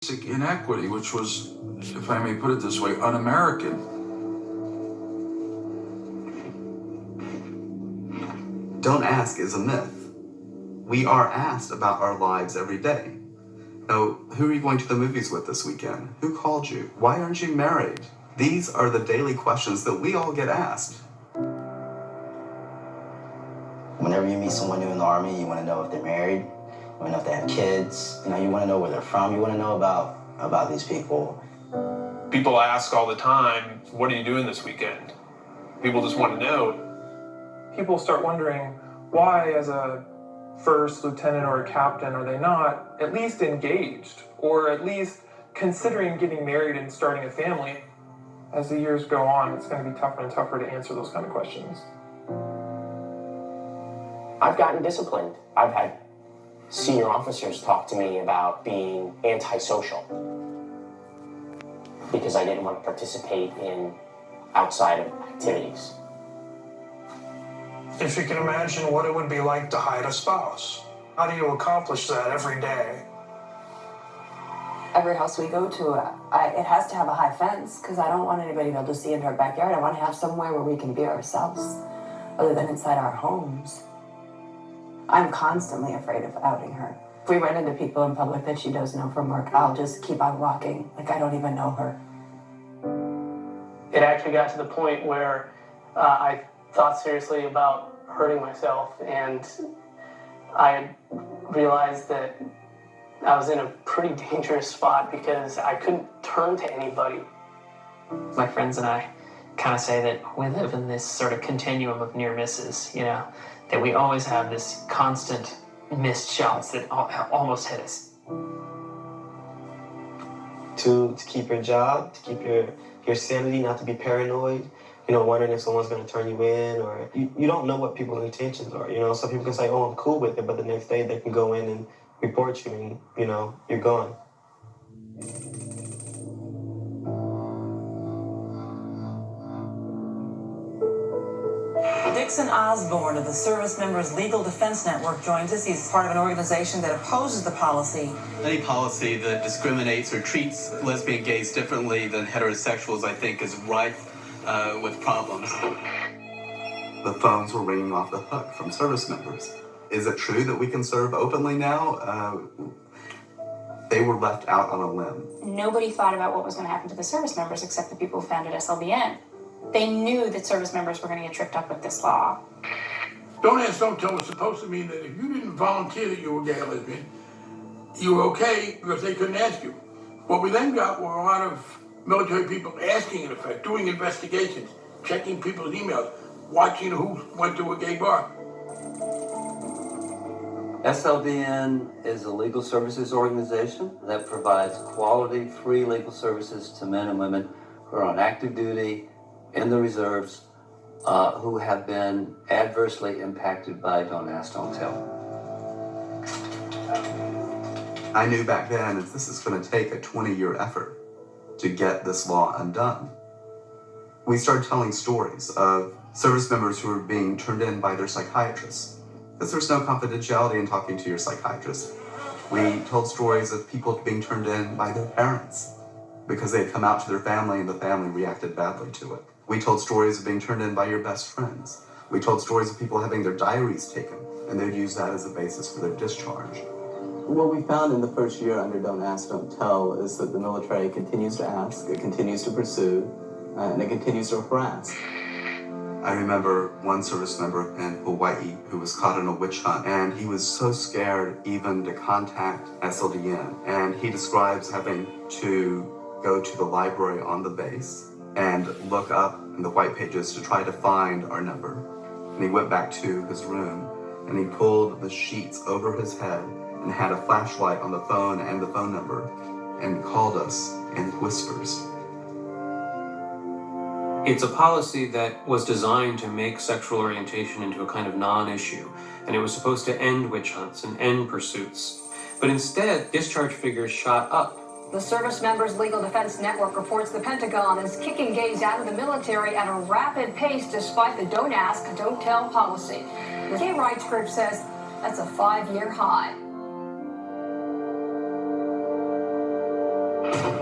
inequity, which was, if I may put it this way, un-American. Don't ask is a myth. We are asked about our lives every day. So, who are you going to the movies with this weekend? Who called you? Why aren't you married? These are the daily questions that we all get asked. Whenever you meet someone new in the Army, you want to know if they're married, you want to know if they have kids, you want to know where they're from, you want to know about these people. People ask all the time, what are you doing this weekend? People just want to know. People start wondering why, as a first lieutenant or a captain, are they not at least engaged or at least considering getting married and starting a family? As the years go on, it's going to be tougher and tougher to answer those kind of questions. I've gotten disciplined. I've had senior officers talk to me about being antisocial because I didn't want to participate in outside of activities. If you can imagine what it would be like to hide a spouse, how do you accomplish that every day? Every house we go to, it has to have a high fence because I don't want anybody to be able to see into our backyard. I want to have somewhere where we can be ourselves other than inside our homes. I'm constantly afraid of outing her. If we run into people in public that she does know from work, I'll just keep on walking like I don't even know her. It actually got to the point where I thought seriously about hurting myself, and I realized that I was in a pretty dangerous spot because I couldn't turn to anybody. My friends and I kind of say that we live in this sort of continuum of near misses, that we always have this constant missed shots that almost hit us. To keep your job, to keep your sanity, not to be paranoid, wondering if someone's going to turn you in, or you don't know what people's intentions are. Some people can say, oh, I'm cool with it, but the next day they can go in and report you and, you're gone. Dixon Osborne of the Service Members Legal Defense Network joins us. He's part of an organization that opposes the policy. Any policy that discriminates or treats lesbian gays differently than heterosexuals, I think, is rife with problems. The phones were ringing off the hook from service members. Is it true that we can serve openly now? They were left out on a limb. Nobody thought about what was going to happen to the service members except the people who founded SLBN. They knew that service members were going to get tripped up with this law. Don't ask, don't tell was supposed to mean that if you didn't volunteer that you were gay or lesbian, you were okay because they couldn't ask you. What we then got were a lot of military people asking, in effect, doing investigations, checking people's emails, watching who went to a gay bar. SLBN is a legal services organization that provides quality, free legal services to men and women who are on active duty, in the reserves, who have been adversely impacted by Don't Ask, Don't Tell. I knew back then that this is going to take a 20-year effort to get this law undone. We started telling stories of service members who were being turned in by their psychiatrists, because there's no confidentiality in talking to your psychiatrist. We told stories of people being turned in by their parents because they had come out to their family and the family reacted badly to it. We told stories of being turned in by your best friends. We told stories of people having their diaries taken, and they'd use that as a basis for their discharge. What we found in the first year under Don't Ask, Don't Tell is that the military continues to ask, it continues to pursue, and it continues to harass. I remember one service member in Hawaii who was caught in a witch hunt, and he was so scared even to contact SLDN. And he describes having to go to the library on the base and look up in the white pages to try to find our number. And he went back to his room and he pulled the sheets over his head and had a flashlight on the phone and the phone number and called us in whispers. It's a policy that was designed to make sexual orientation into a kind of non-issue, and it was supposed to end witch hunts and end pursuits. But instead, discharge figures shot up. The Service Members Legal Defense Network reports the Pentagon is kicking gays out of the military at a rapid pace despite the Don't Ask, Don't Tell policy. The gay rights group says that's a 5-year high. Bye.